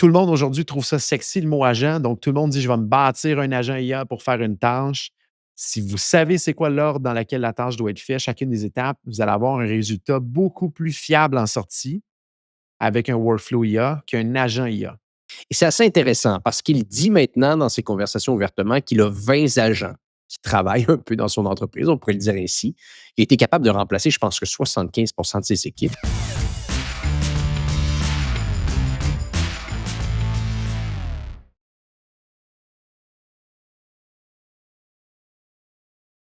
Tout le monde aujourd'hui trouve ça sexy, le mot agent. Donc, tout le monde dit: «Je vais me bâtir un agent IA pour faire une tâche». Si vous savez c'est quoi l'ordre dans lequel la tâche doit être faite, chacune des étapes, vous allez avoir un résultat beaucoup plus fiable en sortie avec un workflow IA qu'un agent IA. Et c'est assez intéressant parce qu'il dit maintenant dans ses conversations ouvertement qu'il a 20 agents qui travaillent un peu dans son entreprise, on pourrait le dire ainsi. Il a été capable de remplacer, je pense que 75 de ses équipes.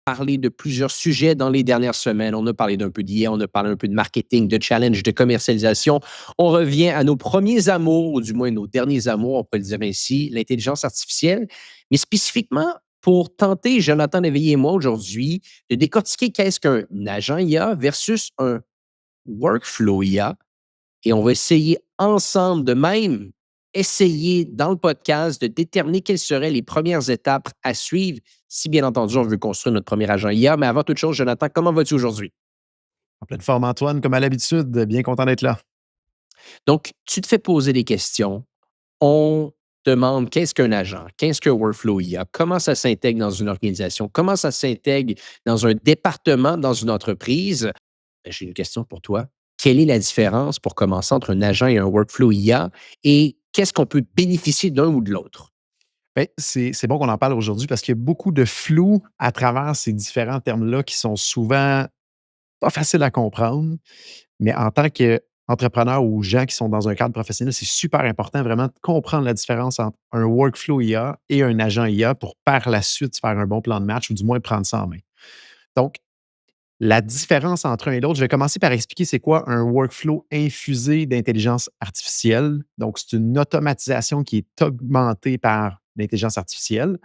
Parlé de plusieurs sujets dans les dernières semaines. On a parlé d'un peu d'IA, on a parlé un peu de marketing, de challenge, de commercialisation. On revient à nos premiers amours, ou du moins nos derniers amours, on peut le dire ainsi, l'intelligence artificielle. Mais spécifiquement, pour tenter, Jonathan Léveillé et moi aujourd'hui, de décortiquer qu'est-ce qu'un agent IA versus un workflow IA. Et on va essayer ensemble de même essayer dans le podcast de déterminer quelles seraient les premières étapes à suivre si, bien entendu, on veut construire notre premier agent IA. Mais avant toute chose, Jonathan, comment vas-tu aujourd'hui? En pleine forme, Antoine, comme à l'habitude, bien content d'être là. Donc, tu te fais poser des questions. On demande qu'est-ce qu'un agent? Qu'est-ce qu'un workflow IA? Comment ça s'intègre dans une organisation? Comment ça s'intègre dans un département, dans une entreprise? Ben, j'ai une question pour toi. Quelle est la différence pour commencer entre un agent et un workflow IA et qu'est-ce qu'on peut bénéficier d'un ou de l'autre? Beh, c'est bon qu'on en parle aujourd'hui parce qu'il y a beaucoup de flou à travers ces différents termes-là qui sont souvent pas faciles à comprendre. Mais en tant qu'entrepreneur ou gens qui sont dans un cadre professionnel, c'est super important vraiment de comprendre la différence entre un workflow IA et un agent IA pour par la suite faire un bon plan de match ou du moins prendre ça en main. Donc, la différence entre un et l'autre, je vais commencer par expliquer c'est quoi un workflow infusé d'intelligence artificielle. Donc, c'est une automatisation qui est augmentée par l'intelligence artificielle.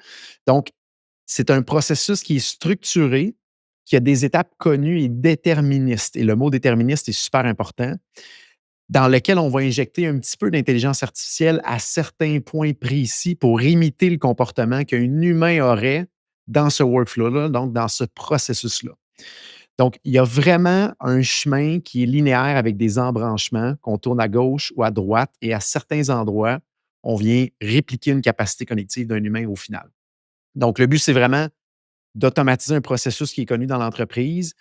Donc, c'est un processus qui est structuré, qui a des étapes connues et déterministes. Et le mot déterministe est super important, dans lequel on va injecter un petit peu d'intelligence artificielle à certains points précis pour imiter le comportement qu'un humain aurait dans ce workflow-là, donc dans ce processus-là. Donc, il y a vraiment un chemin qui est linéaire avec des embranchements qu'on tourne à gauche ou à droite et à certains endroits, on vient répliquer une capacité cognitive d'un humain au final. Donc, le but, c'est vraiment d'automatiser un processus qui est connu dans l'entreprise,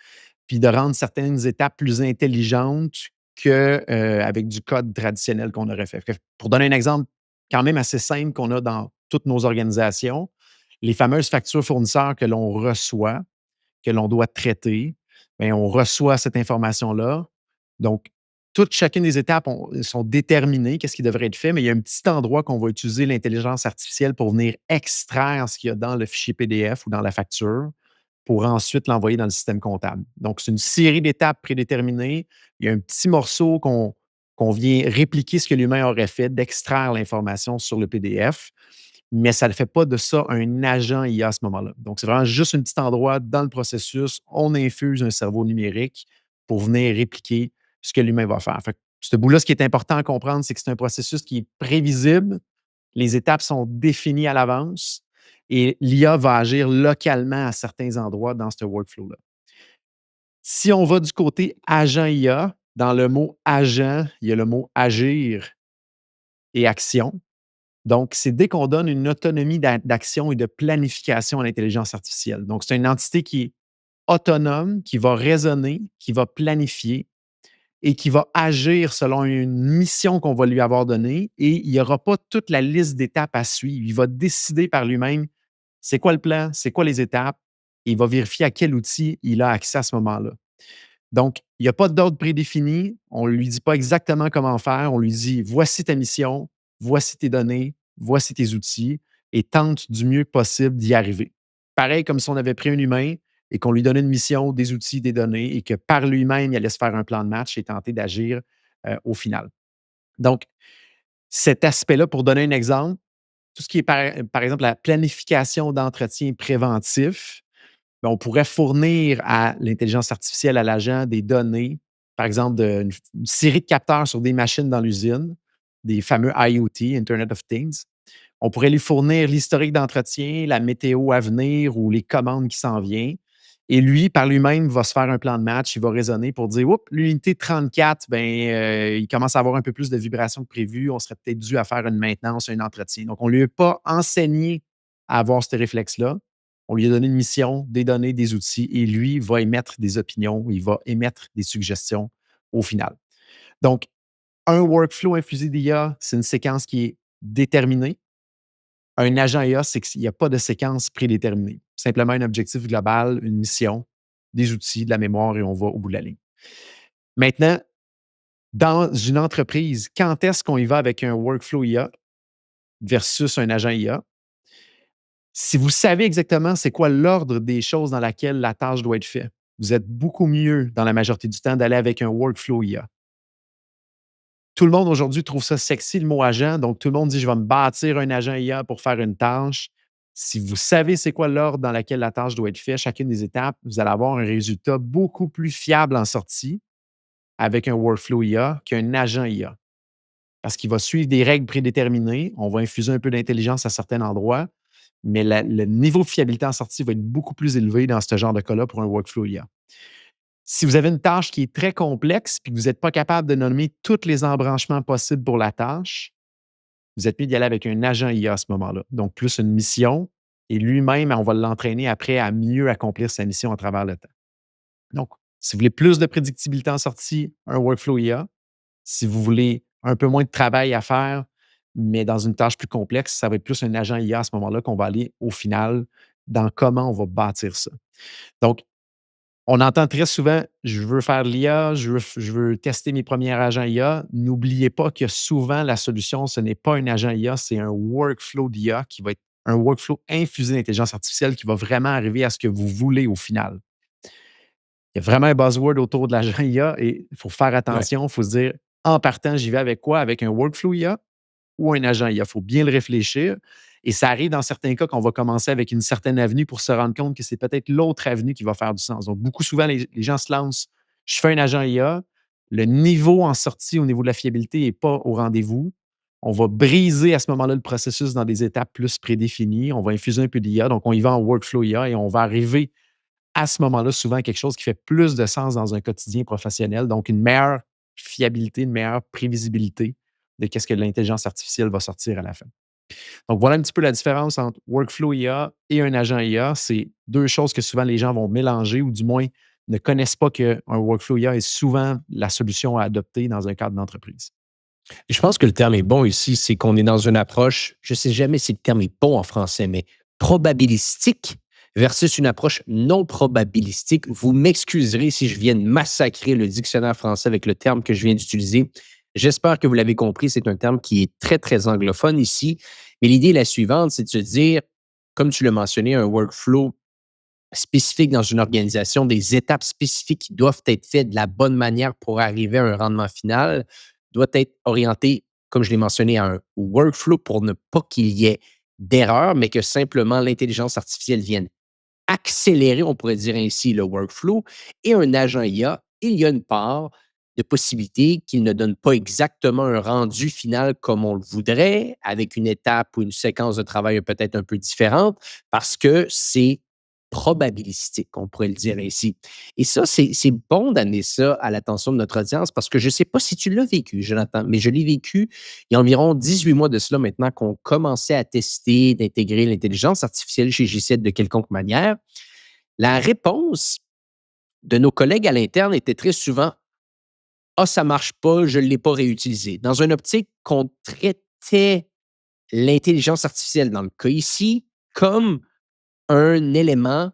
puis de rendre certaines étapes plus intelligentes qu'avec du code traditionnel qu'on aurait fait. Pour donner un exemple quand même assez simple qu'on a dans toutes nos organisations, les fameuses factures fournisseurs que l'on reçoit, que l'on doit traiter, bien, on reçoit cette information-là. Donc, toutes chacune des étapes sont déterminées, qu'est-ce qui devrait être fait, mais il y a un petit endroit qu'on va utiliser l'intelligence artificielle pour venir extraire ce qu'il y a dans le fichier PDF ou dans la facture pour ensuite l'envoyer dans le système comptable. Donc, c'est une série d'étapes prédéterminées. Il y a un petit morceau qu'on vient répliquer ce que l'humain aurait fait, d'extraire l'information sur le PDF, mais ça ne fait pas de ça un agent IA à ce moment-là. Donc, c'est vraiment juste un petit endroit dans le processus. On infuse un cerveau numérique pour venir répliquer ce que l'humain va faire. Fait que ce bout-là, ce qui est important à comprendre, c'est que c'est un processus qui est prévisible. Les étapes sont définies à l'avance et l'IA va agir localement à certains endroits dans ce workflow-là. Si on va du côté agent IA, dans le mot agent, il y a le mot agir et action. Donc, c'est dès qu'on donne une autonomie d'action et de planification à l'intelligence artificielle. Donc, c'est une entité qui est autonome, qui va raisonner, qui va planifier et qui va agir selon une mission qu'on va lui avoir donnée et il n'y aura pas toute la liste d'étapes à suivre. Il va décider par lui-même c'est quoi le plan, c'est quoi les étapes et il va vérifier à quel outil il a accès à ce moment-là. Donc, il n'y a pas d'ordre prédéfini. On ne lui dit pas exactement comment faire. On lui dit voici ta mission, voici tes données, voici tes outils et tente du mieux possible d'y arriver. Pareil comme si on avait pris un humain et qu'on lui donnait une mission, des outils, des données et que par lui-même, il allait se faire un plan de match et tenter d'agir au final. Donc, cet aspect-là, pour donner un exemple, tout ce qui est par exemple la planification d'entretien préventif, ben, on pourrait fournir à l'intelligence artificielle, à l'agent, des données, par exemple, une série de capteurs sur des machines dans l'usine, des fameux IoT, Internet of Things. On pourrait lui fournir l'historique d'entretien, la météo à venir ou les commandes qui s'en viennent. Et lui, par lui-même, va se faire un plan de match. Il va raisonner pour dire: «Oups, l'unité 34, ben, il commence à avoir un peu plus de vibrations que prévu. On serait peut-être dû à faire une maintenance, un entretien». Donc, on ne lui a pas enseigné à avoir ce réflexe-là. On lui a donné une mission, des données, des outils et lui va émettre des opinions, il va émettre des suggestions au final. Donc, un workflow infusé d'IA, c'est une séquence qui est déterminée. Un agent IA, c'est qu'il n'y a pas de séquence prédéterminée. Simplement un objectif global, une mission, des outils, de la mémoire et on va au bout de la ligne. Maintenant, dans une entreprise, quand est-ce qu'on y va avec un workflow IA versus un agent IA? Si vous savez exactement c'est quoi l'ordre des choses dans laquelle la tâche doit être faite, vous êtes beaucoup mieux dans la majorité du temps d'aller avec un workflow IA. Tout le monde aujourd'hui trouve ça sexy, le mot agent. Donc, tout le monde dit: «Je vais me bâtir un agent IA pour faire une tâche». Si vous savez c'est quoi l'ordre dans lequel la tâche doit être faite, chacune des étapes, vous allez avoir un résultat beaucoup plus fiable en sortie avec un workflow IA qu'un agent IA. Parce qu'il va suivre des règles prédéterminées. On va infuser un peu d'intelligence à certains endroits, mais le niveau de fiabilité en sortie va être beaucoup plus élevé dans ce genre de cas-là pour un workflow IA. Si vous avez une tâche qui est très complexe puis que vous n'êtes pas capable de nommer tous les embranchements possibles pour la tâche, vous êtes mieux d'y aller avec un agent IA à ce moment-là. Donc, plus une mission et lui-même, on va l'entraîner après à mieux accomplir sa mission à travers le temps. Donc, si vous voulez plus de prédictibilité en sortie, un workflow IA. Si vous voulez un peu moins de travail à faire, mais dans une tâche plus complexe, ça va être plus un agent IA à ce moment-là qu'on va aller au final dans comment on va bâtir ça. Donc, on entend très souvent: «Je veux faire de l'IA, je veux tester mes premiers agents IA». N'oubliez pas que souvent la solution, ce n'est pas un agent IA, c'est un workflow d'IA qui va être un workflow infusé d'intelligence artificielle qui va vraiment arriver à ce que vous voulez au final. Il y a vraiment un buzzword autour de l'agent IA et il faut faire Ouais. attention. Il faut se dire: «En partant, j'y vais avec quoi? Avec un workflow IA ou un agent IA?» Il faut bien le réfléchir et ça arrive dans certains cas qu'on va commencer avec une certaine avenue pour se rendre compte que c'est peut-être l'autre avenue qui va faire du sens. Donc, beaucoup souvent, les gens se lancent: «Je fais un agent IA». Le niveau en sortie au niveau de la fiabilité n'est pas au rendez-vous. On va briser à ce moment-là le processus dans des étapes plus prédéfinies. On va infuser un peu d'IA. Donc, on y va en workflow IA et on va arriver à ce moment-là souvent quelque chose qui fait plus de sens dans un quotidien professionnel. Donc, une meilleure fiabilité, une meilleure prévisibilité de qu'est-ce que l'intelligence artificielle va sortir à la fin. Donc, voilà un petit peu la différence entre workflow IA et un agent IA. C'est deux choses que souvent les gens vont mélanger ou du moins ne connaissent pas qu'un workflow IA est souvent la solution à adopter dans un cadre d'entreprise. Je pense que le terme est bon ici, c'est qu'on est dans une approche, je ne sais jamais si le terme est bon en français, mais probabilistique versus une approche non probabilistique. Vous m'excuserez si je viens de massacrer le dictionnaire français avec le terme que je viens d'utiliser. J'espère que vous l'avez compris, c'est un terme qui est très, très anglophone ici. Mais l'idée est la suivante, c'est de se dire, comme tu l'as mentionné, un workflow spécifique dans une organisation, des étapes spécifiques qui doivent être faites de la bonne manière pour arriver à un rendement final, doit être orienté, comme je l'ai mentionné, à un workflow pour ne pas qu'il y ait d'erreur, mais que simplement l'intelligence artificielle vienne accélérer, on pourrait dire ainsi, le workflow. Et un agent IA, il y a une part de possibilité qu'il ne donne pas exactement un rendu final comme on le voudrait, avec une étape ou une séquence de travail peut-être un peu différente, parce que c'est probabilistique, on pourrait le dire ainsi. Et ça, c'est bon d'amener ça à l'attention de notre audience parce que je ne sais pas si tu l'as vécu, Jonathan, mais je l'ai vécu il y a environ 18 mois de cela maintenant qu'on commençait à tester d'intégrer l'intelligence artificielle chez G7 de quelconque manière. La réponse de nos collègues à l'interne était très souvent: «Ah, ça marche pas, je ne l'ai pas réutilisé». Dans une optique qu'on traitait l'intelligence artificielle, dans le cas ici, comme un élément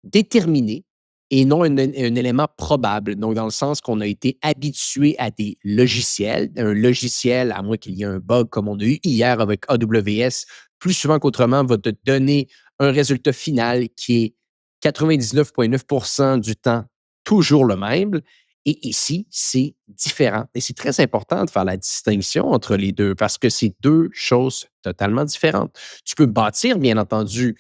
déterminé et non un élément probable. Donc, dans le sens qu'on a été habitué à des logiciels. Un logiciel, à moins qu'il y ait un bug comme on a eu hier avec AWS, plus souvent qu'autrement, va te donner un résultat final qui est 99,9% du temps toujours le même. Et ici, c'est différent. Et c'est très important de faire la distinction entre les deux parce que c'est deux choses totalement différentes. Tu peux bâtir, bien entendu,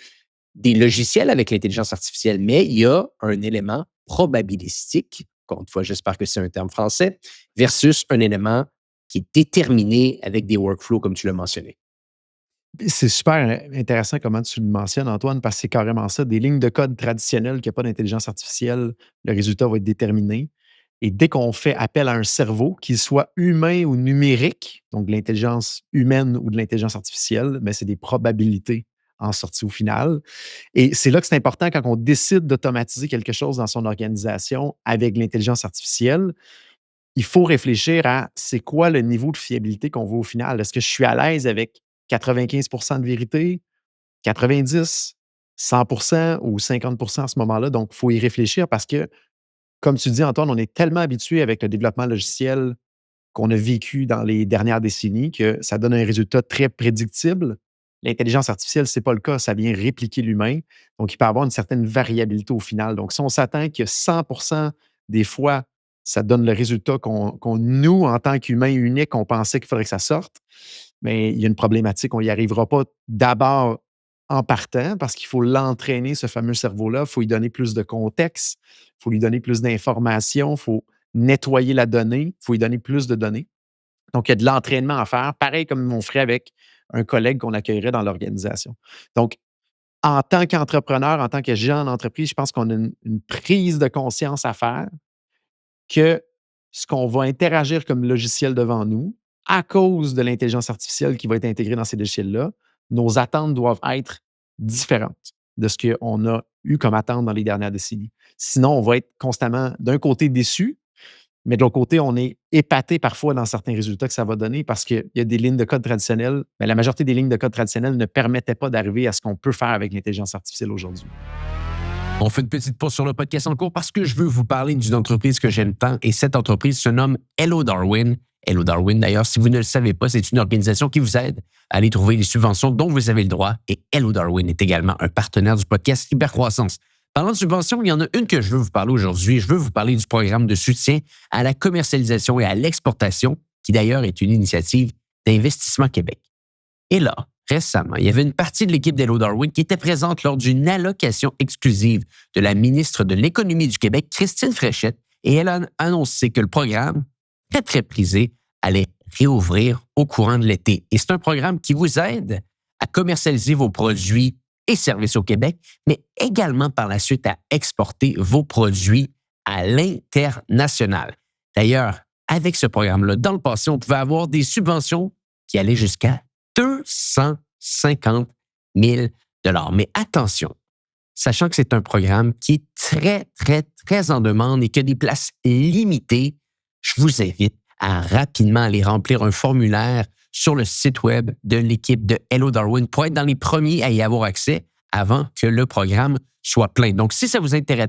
des logiciels avec l'intelligence artificielle, mais il y a un élément probabilistique, encore une fois, j'espère que c'est un terme français, versus un élément qui est déterminé avec des workflows, comme tu l'as mentionné. C'est super intéressant comment tu le mentionnes, Antoine, parce que c'est carrément ça. Des lignes de code traditionnelles qui a pas d'intelligence artificielle, le résultat va être déterminé. Et dès qu'on fait appel à un cerveau, qu'il soit humain ou numérique, donc de l'intelligence humaine ou de l'intelligence artificielle, ben, c'est des probabilités en sortie au final. Et c'est là que c'est important quand on décide d'automatiser quelque chose dans son organisation avec l'intelligence artificielle, il faut réfléchir à c'est quoi le niveau de fiabilité qu'on veut au final. Est-ce que je suis à l'aise avec 95 de vérité, 90, 100 ou 50 à ce moment-là? Donc, il faut y réfléchir parce que, comme tu dis, Antoine, on est tellement habitué avec le développement logiciel qu'on a vécu dans les dernières décennies que ça donne un résultat très prédictible. L'intelligence artificielle, ce n'est pas le cas. Ça vient répliquer l'humain. Donc, il peut y avoir une certaine variabilité au final. Donc, si on s'attend que 100 des fois, ça donne le résultat nous, en tant qu'humains uniques, on pensait qu'il faudrait que ça sorte, mais il y a une problématique. On n'y arrivera pas d'abord en partant parce qu'il faut l'entraîner, ce fameux cerveau-là. Il faut lui donner plus de contexte, il faut lui donner plus d'informations, il faut nettoyer la donnée, il faut lui donner plus de données. Donc, il y a de l'entraînement à faire, pareil comme on ferait avec un collègue qu'on accueillerait dans l'organisation. Donc, en tant qu'entrepreneur, en tant que géant d'entreprise, je pense qu'on a une prise de conscience à faire que ce qu'on va interagir comme logiciel devant nous, à cause de l'intelligence artificielle qui va être intégrée dans ces logiciels-là, nos attentes doivent être différentes de ce qu'on a eu comme attente dans les dernières décennies. Sinon, on va être constamment, d'un côté, déçu, mais de l'autre côté, on est épaté parfois dans certains résultats que ça va donner parce qu'il y a des lignes de code traditionnelles, mais la majorité des lignes de code traditionnelles ne permettaient pas d'arriver à ce qu'on peut faire avec l'intelligence artificielle aujourd'hui. On fait une petite pause sur le podcast en cours parce que je veux vous parler d'une entreprise que j'aime tant et cette entreprise se nomme Hello Darwin. Hello Darwin, d'ailleurs, si vous ne le savez pas, c'est une organisation qui vous aide à aller trouver les subventions dont vous avez le droit et Hello Darwin est également un partenaire du podcast Hypercroissance. Parlant de subventions, il y en a une que je veux vous parler aujourd'hui. Je veux vous parler du programme de soutien à la commercialisation et à l'exportation qui d'ailleurs est une initiative d'Investissement Québec. Et là, récemment, il y avait une partie de l'équipe d'Hello Darwin qui était présente lors d'une allocation exclusive de la ministre de l'Économie du Québec, Christine Fréchette, et elle a annoncé que le programme, très, très prisé, allait réouvrir au courant de l'été. Et c'est un programme qui vous aide à commercialiser vos produits et services au Québec, mais également par la suite à exporter vos produits à l'international. D'ailleurs, avec ce programme-là, dans le passé, on pouvait avoir des subventions qui allaient jusqu'à 250 000 $. Mais attention, sachant que c'est un programme qui est très, très, très en demande et qui a des places limitées, je vous invite à rapidement aller remplir un formulaire sur le site web de l'équipe de Hello Darwin pour être dans les premiers à y avoir accès avant que le programme soit plein. Donc, si ça vous intéresse,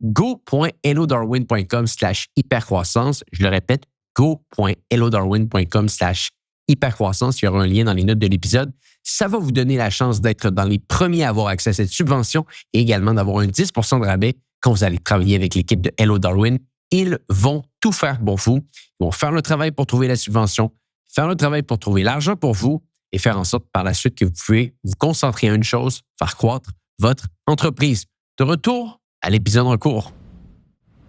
go.hellodarwin.com/hypercroissance. Je le répète, go.hellodarwin.com/hypercroissance. Il y aura un lien dans les notes de l'épisode. Ça va vous donner la chance d'être dans les premiers à avoir accès à cette subvention et également d'avoir un 10 de rabais quand vous allez travailler avec l'équipe de Hello Darwin. Ils vont tout faire pour vous. Ils vont faire le travail pour trouver la subvention, faire le travail pour trouver l'argent pour vous et faire en sorte par la suite que vous pouvez vous concentrer à une chose, faire croître votre entreprise. De retour à l'épisode en cours.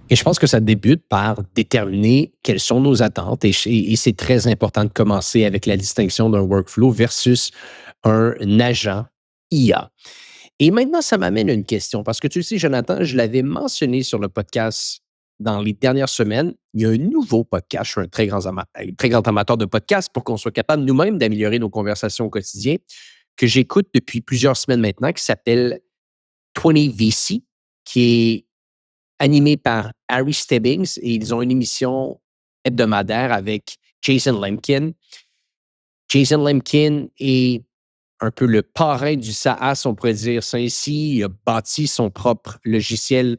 Et je pense que ça débute par déterminer quelles sont nos attentes. Et c'est très important de commencer avec la distinction d'un workflow versus un agent IA. Et maintenant, ça m'amène à une question. Parce que tu le sais, Jonathan, je l'avais mentionné sur le podcast dans les dernières semaines. Il y a un nouveau podcast. Je suis un très grand amateur de podcasts pour qu'on soit capable nous-mêmes d'améliorer nos conversations au quotidien, que j'écoute depuis plusieurs semaines maintenant, qui s'appelle 20VC, qui est animé par Harry Stebbings et ils ont une émission hebdomadaire avec Jason Lemkin. Jason Lemkin est un peu le parrain du SaaS, on pourrait dire ça ainsi. Il a bâti son propre logiciel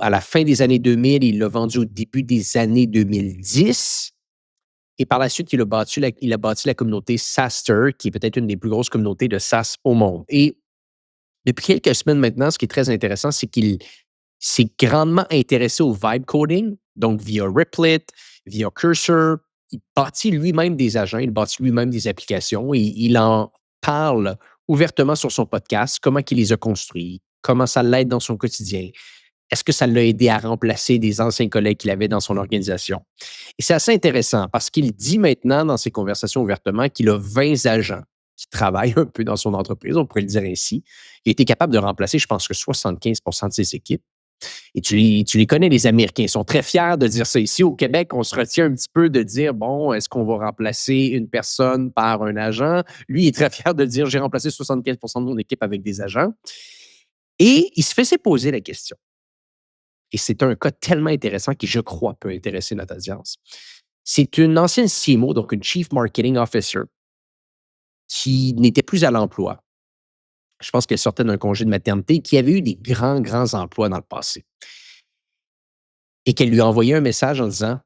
à la fin des années 2000. Il l'a vendu au début des années 2010. Et par la suite, il a bâti la communauté SaaSter, qui est peut-être une des plus grosses communautés de SaaS au monde. Et depuis quelques semaines maintenant, ce qui est très intéressant, c'est qu'il s'est grandement intéressé au vibe coding, donc via Replit, via Cursor. Il bâtit lui-même des agents, il bâtit lui-même des applications et il en parle ouvertement sur son podcast, comment il les a construits, comment ça l'aide dans son quotidien. Est-ce que ça l'a aidé à remplacer des anciens collègues qu'il avait dans son organisation? Et c'est assez intéressant parce qu'il dit maintenant dans ses conversations ouvertement qu'il a 20 agents qui travaille un peu dans son entreprise, on pourrait le dire ainsi. Il a été capable de remplacer, je pense que 75 de ses équipes. Et tu les connais, les Américains. Ils sont très fiers de dire ça. Ici, au Québec, on se retient un petit peu de dire, bon, est-ce qu'on va remplacer une personne par un agent? Lui, il est très fier de dire, j'ai remplacé 75 de mon équipe avec des agents. Et il se faisait poser la question. Et c'est un cas tellement intéressant qui, je crois, peut intéresser notre audience. C'est une ancienne CMO, donc une Chief Marketing Officer, qui n'était plus à l'emploi. Je pense qu'elle sortait d'un congé de maternité, qui avait eu des grands, grands emplois dans le passé. Et qu'elle lui a envoyé un message en disant,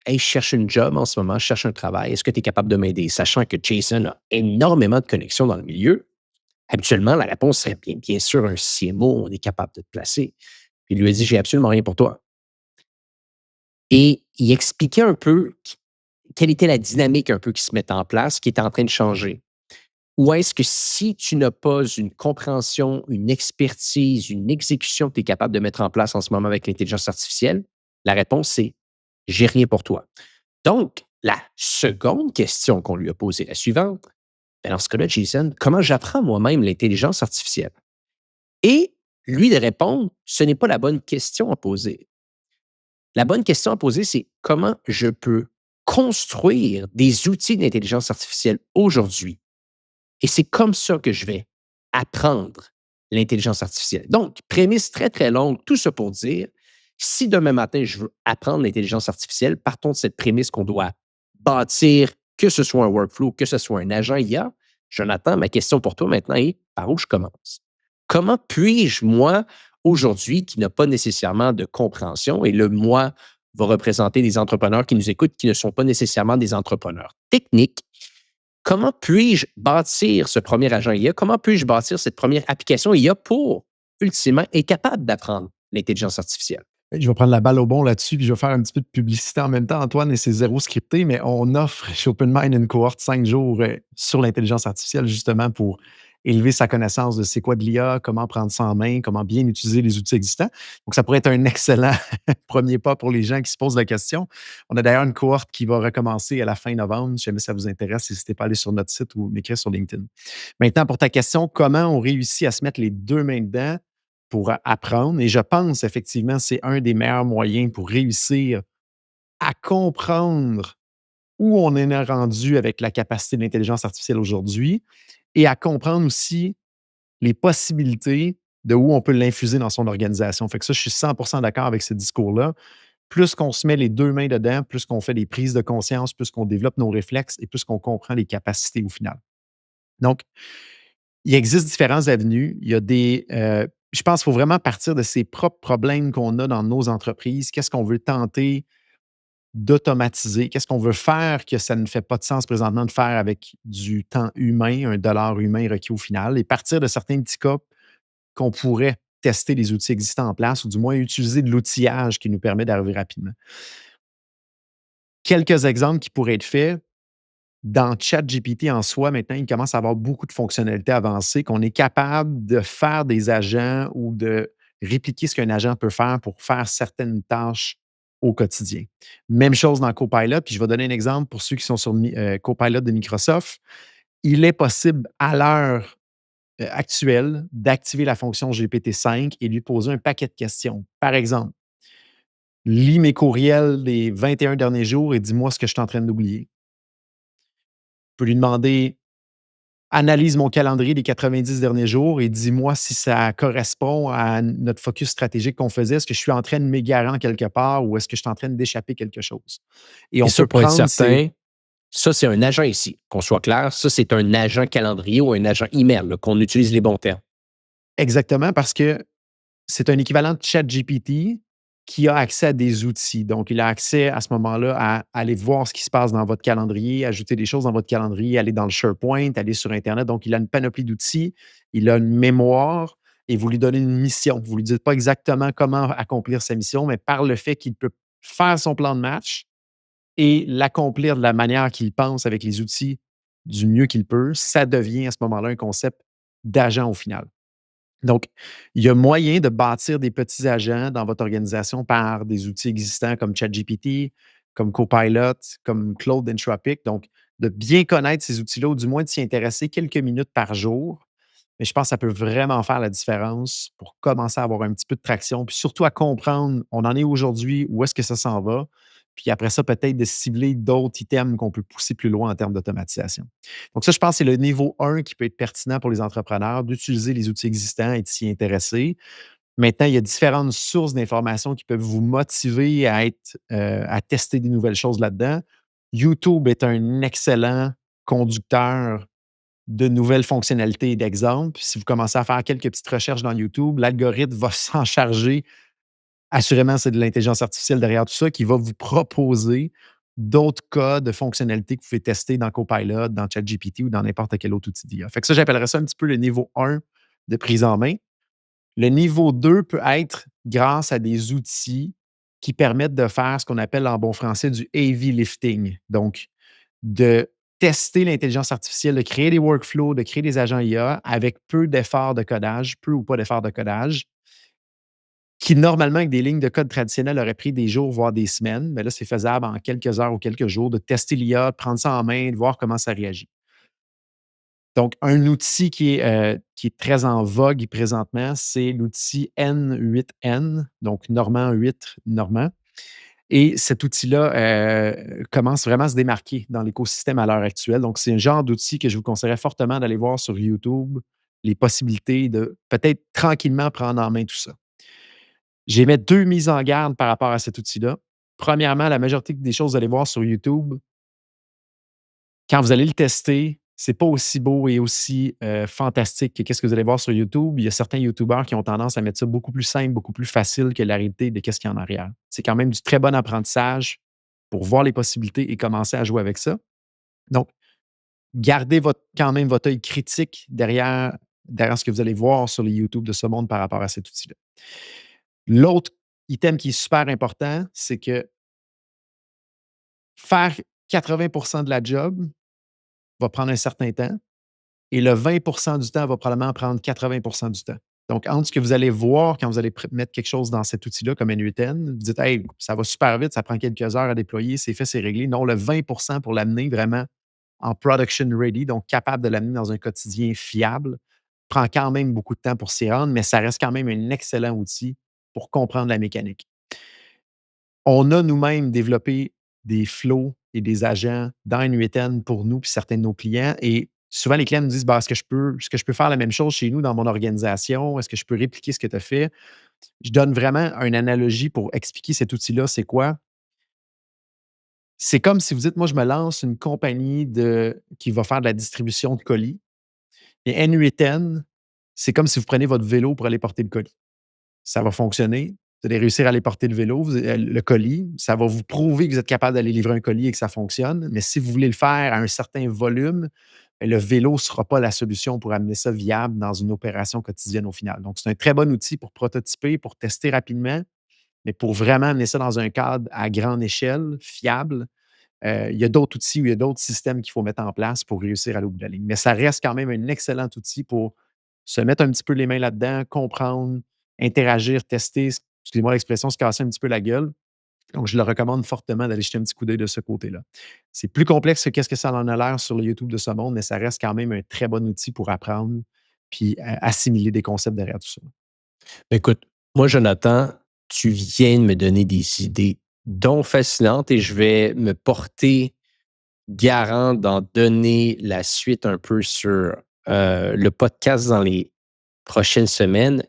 hey, je cherche une job en ce moment, je cherche un travail. Est-ce que tu es capable de m'aider? Sachant que Jason a énormément de connexions dans le milieu, habituellement, la réponse serait bien sûr un CMO, on est capable de te placer. Puis il lui a dit, j'ai absolument rien pour toi. Et il expliquait un peu quelle était la dynamique un peu qui se mettait en place, qui était en train de changer. Ou est-ce que si tu n'as pas une compréhension, une expertise, une exécution que tu es capable de mettre en place en ce moment avec l'intelligence artificielle, la réponse c'est j'ai rien pour toi. Donc, la seconde question qu'on lui a posée, la suivante, ben dans ce cas-là, Jason, comment j'apprends moi-même l'intelligence artificielle? Et lui de répondre, ce n'est pas la bonne question à poser. La bonne question à poser, c'est comment je peux construire des outils d'intelligence artificielle aujourd'hui. Et c'est comme ça que je vais apprendre l'intelligence artificielle. Donc, prémisse très, très longue, tout ça pour dire, si demain matin, je veux apprendre l'intelligence artificielle, partons de cette prémisse qu'on doit bâtir, que ce soit un workflow, que ce soit un agent IA. Jonathan, ma question pour toi maintenant est, par où je commence? Comment puis-je, moi, aujourd'hui, qui n'a pas nécessairement de compréhension, et le moi va représenter des entrepreneurs qui nous écoutent, qui ne sont pas nécessairement des entrepreneurs techniques, comment puis-je bâtir ce premier agent IA? Comment puis-je bâtir cette première application IA pour, ultimement, être capable d'apprendre l'intelligence artificielle? Je vais prendre la balle au bon là-dessus, puis je vais faire un petit peu de publicité en même temps, Antoine, et c'est zéro scripté, mais on offre chez OpenMind une cohorte 5 jours sur l'intelligence artificielle, justement pour élever sa connaissance de c'est quoi de l'IA, comment prendre ça en main, comment bien utiliser les outils existants. Donc, ça pourrait être un excellent premier pas pour les gens qui se posent la question. On a d'ailleurs une cohorte qui va recommencer à la fin novembre. Si jamais ça vous intéresse, n'hésitez pas à aller sur notre site ou m'écrire sur LinkedIn. Maintenant, pour ta question, comment on réussit à se mettre les deux mains dedans pour apprendre? Et je pense effectivement c'est un des meilleurs moyens pour réussir à comprendre où on en est rendu avec la capacité de l'intelligence artificielle aujourd'hui et à comprendre aussi les possibilités de où on peut l'infuser dans son organisation. Fait que ça, je suis 100% d'accord avec ce discours-là. Plus qu'on se met les deux mains dedans, plus qu'on fait des prises de conscience, plus qu'on développe nos réflexes et plus qu'on comprend les capacités au final. Donc, il existe différentes avenues. Il y a je pense qu'il faut vraiment partir de ces propres problèmes qu'on a dans nos entreprises. Qu'est-ce qu'on veut tenter d'automatiser? Qu'est-ce qu'on veut faire que ça ne fait pas de sens présentement de faire avec du temps humain, un dollar humain requis au final? Et partir de certains petits cas qu'on pourrait tester les outils existants en place ou du moins utiliser de l'outillage qui nous permet d'arriver rapidement. Quelques exemples qui pourraient être faits. Dans ChatGPT en soi, maintenant, il commence à avoir beaucoup de fonctionnalités avancées qu'on est capable de faire des agents ou de répliquer ce qu'un agent peut faire pour faire certaines tâches au quotidien. Même chose dans Copilot, puis je vais donner un exemple pour ceux qui sont sur Copilot de Microsoft. Il est possible à l'heure actuelle d'activer la fonction GPT-5 et lui poser un paquet de questions. Par exemple, lis mes courriels des 21 derniers jours et dis-moi ce que je suis en train d'oublier. Je peux lui demander analyse mon calendrier des 90 derniers jours et dis-moi si ça correspond à notre focus stratégique qu'on faisait. Est-ce que je suis en train de m'égarer en quelque part ou est-ce que je suis en train d'échapper quelque chose? Et Et on ça, peut pour être prendre ces certain, ça, c'est un agent ici. Qu'on soit clair, ça, c'est un agent calendrier ou un agent email, là, qu'on utilise les bons termes. exactement parce que c'est un équivalent de ChatGPT qui a accès à des outils. Donc, il a accès à ce moment-là à aller voir ce qui se passe dans votre calendrier, ajouter des choses dans votre calendrier, aller dans le SharePoint, aller sur Internet. Donc, il a une panoplie d'outils, il a une mémoire et vous lui donnez une mission. Vous ne lui dites pas exactement comment accomplir sa mission, mais par le fait qu'il peut faire son plan de match et l'accomplir de la manière qu'il pense avec les outils du mieux qu'il peut, ça devient à ce moment-là un concept d'agent au final. Donc, il y a moyen de bâtir des petits agents dans votre organisation par des outils existants comme ChatGPT, comme Copilot, comme Claude Anthropic. Donc, de bien connaître ces outils-là ou du moins de s'y intéresser quelques minutes par jour. Mais je pense que ça peut vraiment faire la différence pour commencer à avoir un petit peu de traction, puis surtout à comprendre on en est aujourd'hui, où est-ce que ça s'en va, puis après ça, peut-être de cibler d'autres items qu'on peut pousser plus loin en termes d'automatisation. Donc ça, je pense que c'est le niveau 1 qui peut être pertinent pour les entrepreneurs, d'utiliser les outils existants et de s'y intéresser. Maintenant, il y a différentes sources d'informations qui peuvent vous motiver à tester des nouvelles choses là-dedans. YouTube est un excellent conducteur de nouvelles fonctionnalités et d'exemples. Si vous commencez à faire quelques petites recherches dans YouTube, l'algorithme va s'en charger. Assurément, c'est de l'intelligence artificielle derrière tout ça qui va vous proposer d'autres cas de fonctionnalités que vous pouvez tester dans Copilot, dans ChatGPT ou dans n'importe quel autre outil d'IA. Fait que ça, j'appellerais ça un petit peu le niveau 1 de prise en main. Le niveau 2 peut être grâce à des outils qui permettent de faire ce qu'on appelle en bon français du heavy lifting. Donc, de tester l'intelligence artificielle, de créer des workflows, de créer des agents IA avec peu d'efforts de codage, peu ou pas d'efforts de codage, qui normalement, avec des lignes de code traditionnelles, auraient pris des jours, voire des semaines. Mais là, c'est faisable en quelques heures ou quelques jours de tester l'IA, de prendre ça en main, de voir comment ça réagit. Donc, un outil qui est très en vogue présentement, c'est l'outil N8N, donc Normand 8 Normand. Et cet outil-là commence vraiment à se démarquer dans l'écosystème à l'heure actuelle. Donc, c'est un genre d'outil que je vous conseillerais fortement d'aller voir sur YouTube, les possibilités de peut-être tranquillement prendre en main tout ça. J'émets 2 mises en garde par rapport à cet outil-là. Premièrement, la majorité des choses, vous allez voir sur YouTube, quand vous allez le tester, c'est pas aussi beau et aussi, fantastique que qu'est-ce que vous allez voir sur YouTube. Il y a certains youtubeurs qui ont tendance à mettre ça beaucoup plus simple, beaucoup plus facile que la réalité de qu'est-ce qu'il y a en arrière. C'est quand même du très bon apprentissage pour voir les possibilités et commencer à jouer avec ça. Donc, gardez quand même votre œil critique derrière ce que vous allez voir sur les YouTube de ce monde par rapport à cet outil-là. L'autre item qui est super important, c'est que faire 80 de la job va prendre un certain temps et le 20 du temps va probablement prendre 80 du temps. Donc, entre ce que vous allez voir quand vous allez mettre quelque chose dans cet outil-là, comme N8N, vous dites, hey, ça va super vite, ça prend quelques heures à déployer, c'est fait, c'est réglé. Non, le 20 pour l'amener vraiment en production ready, donc capable de l'amener dans un quotidien fiable, prend quand même beaucoup de temps pour s'y rendre, mais ça reste quand même un excellent outil pour comprendre la mécanique. On a nous-mêmes développé des flows et des agents dans N8N pour nous puis certains de nos clients et souvent les clients nous disent: «Bah, est-ce que je peux faire la même chose chez nous dans mon organisation? Est-ce que je peux répliquer ce que tu as fait?» Je donne vraiment une analogie pour expliquer cet outil-là, c'est quoi? C'est comme si vous dites: «Moi, je me lance une compagnie qui va faire de la distribution de colis» et N8N, c'est comme si vous prenez votre vélo pour aller porter le colis. Ça va fonctionner. Vous allez réussir à aller porter le vélo, le colis. Ça va vous prouver que vous êtes capable d'aller livrer un colis et que ça fonctionne. Mais si vous voulez le faire à un certain volume, ben, le vélo ne sera pas la solution pour amener ça viable dans une opération quotidienne au final. Donc, c'est un très bon outil pour prototyper, pour tester rapidement, mais pour vraiment amener ça dans un cadre à grande échelle, fiable. Il y a d'autres outils ou il y a d'autres systèmes qu'il faut mettre en place pour réussir à l'au bout de la ligne. Mais ça reste quand même un excellent outil pour se mettre un petit peu les mains là-dedans, comprendre, interagir, tester, excusez-moi l'expression, se casser un petit peu la gueule. Donc, je le recommande fortement d'aller jeter un petit coup d'œil de ce côté-là. C'est plus complexe que qu'est-ce que ça en a l'air sur le YouTube de ce monde, mais ça reste quand même un très bon outil pour apprendre puis assimiler des concepts derrière tout ça. Ben, écoute, moi, Jonathan, tu viens de me donner des idées donc fascinantes et je vais me porter garant d'en donner la suite un peu sur le podcast dans les prochaines semaines.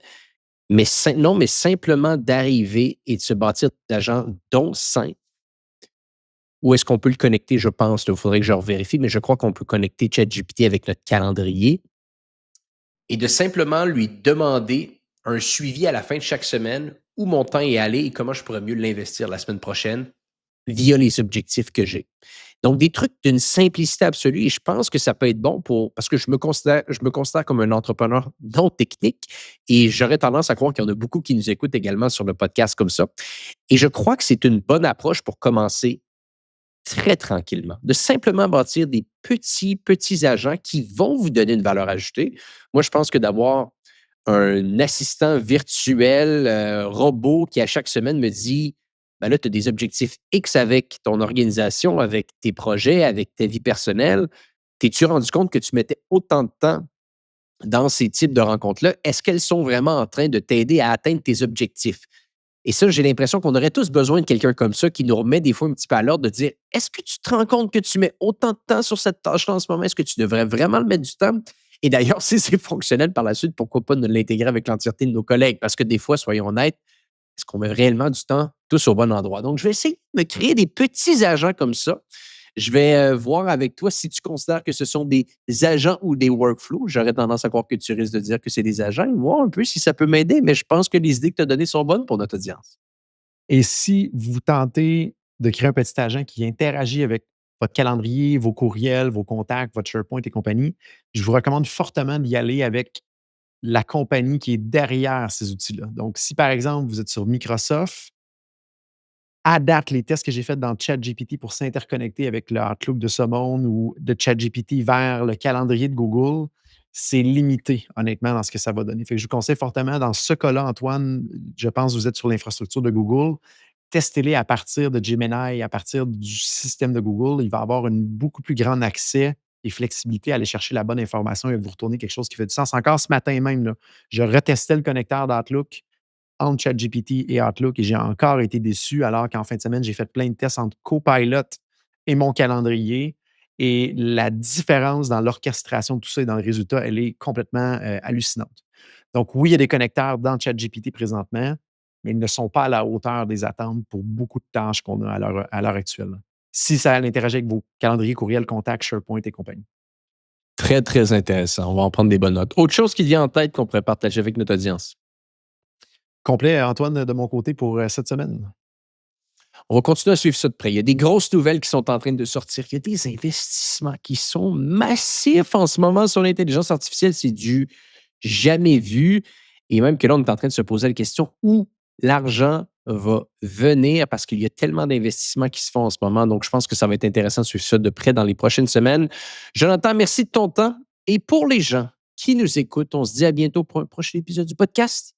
Mais non, mais simplement d'arriver et de se bâtir d'agents dont 5. Où est-ce qu'on peut le connecter, je pense? Il faudrait que je revérifie, mais je crois qu'on peut connecter ChatGPT avec notre calendrier et de simplement lui demander un suivi à la fin de chaque semaine où mon temps est allé et comment je pourrais mieux l'investir la semaine prochaine via les objectifs que j'ai. Donc, des trucs d'une simplicité absolue et je pense que ça peut être bon parce que je me considère comme un entrepreneur non technique et j'aurais tendance à croire qu'il y en a beaucoup qui nous écoutent également sur le podcast comme ça. Et je crois que c'est une bonne approche pour commencer très tranquillement, de simplement bâtir des petits agents qui vont vous donner une valeur ajoutée. Moi, je pense que d'avoir un assistant virtuel, robot qui à chaque semaine me dit: ben là, tu as des objectifs X avec ton organisation, avec tes projets, avec ta vie personnelle. T'es-tu rendu compte que tu mettais autant de temps dans ces types de rencontres-là? Est-ce qu'elles sont vraiment en train de t'aider à atteindre tes objectifs? Et ça, j'ai l'impression qu'on aurait tous besoin de quelqu'un comme ça qui nous remet des fois un petit peu à l'ordre de dire: «Est-ce que tu te rends compte que tu mets autant de temps sur cette tâche-là en ce moment? Est-ce que tu devrais vraiment le mettre du temps?» Et d'ailleurs, si c'est fonctionnel par la suite, pourquoi pas ne l'intégrer avec l'entièreté de nos collègues? Parce que des fois, soyons honnêtes, est-ce qu'on met réellement du temps tous au bon endroit? Donc, je vais essayer de me créer des petits agents comme ça. Je vais voir avec toi si tu considères que ce sont des agents ou des workflows. J'aurais tendance à croire que tu risques de dire que c'est des agents. Voir un peu si ça peut m'aider, mais je pense que les idées que tu as données sont bonnes pour notre audience. Et si vous tentez de créer un petit agent qui interagit avec votre calendrier, vos courriels, vos contacts, votre SharePoint et compagnie, je vous recommande fortement d'y aller avec la compagnie qui est derrière ces outils-là. Donc, si par exemple, vous êtes sur Microsoft, à date, les tests que j'ai faits dans ChatGPT pour s'interconnecter avec le Outlook de ce monde ou de ChatGPT vers le calendrier de Google, c'est limité, honnêtement, dans ce que ça va donner. Fait que je vous conseille fortement, dans ce cas-là, Antoine, je pense que vous êtes sur l'infrastructure de Google, testez-les à partir de Gemini, à partir du système de Google. Il va avoir un beaucoup plus grand accès et flexibilité à aller chercher la bonne information et vous retourner quelque chose qui fait du sens. Encore ce matin même, là, je retestais le connecteur d'Outlook entre ChatGPT et Outlook et j'ai encore été déçu alors qu'en fin de semaine, j'ai fait plein de tests entre Copilot et mon calendrier. Et la différence dans l'orchestration de tout ça et dans le résultat, elle est complètement hallucinante. Donc, oui, il y a des connecteurs dans ChatGPT présentement, mais ils ne sont pas à la hauteur des attentes pour beaucoup de tâches qu'on a à l'heure actuelle. Si ça interagit avec vos calendriers, courriels, contacts, SharePoint et compagnie. Très, très intéressant. On va en prendre des bonnes notes. Autre chose qui te vient en tête qu'on pourrait partager avec notre audience? Complet, Antoine, de mon côté pour cette semaine. On va continuer à suivre ça de près. Il y a des grosses nouvelles qui sont en train de sortir. Il y a des investissements qui sont massifs en ce moment sur l'intelligence artificielle. C'est du jamais vu. Et même que là, on est en train de se poser la question où l'argent va venir parce qu'il y a tellement d'investissements qui se font en ce moment. Donc, je pense que ça va être intéressant de suivre ça de près dans les prochaines semaines. Jonathan, merci de ton temps. Et pour les gens qui nous écoutent, on se dit à bientôt pour un prochain épisode du podcast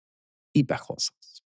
Hypercroissance.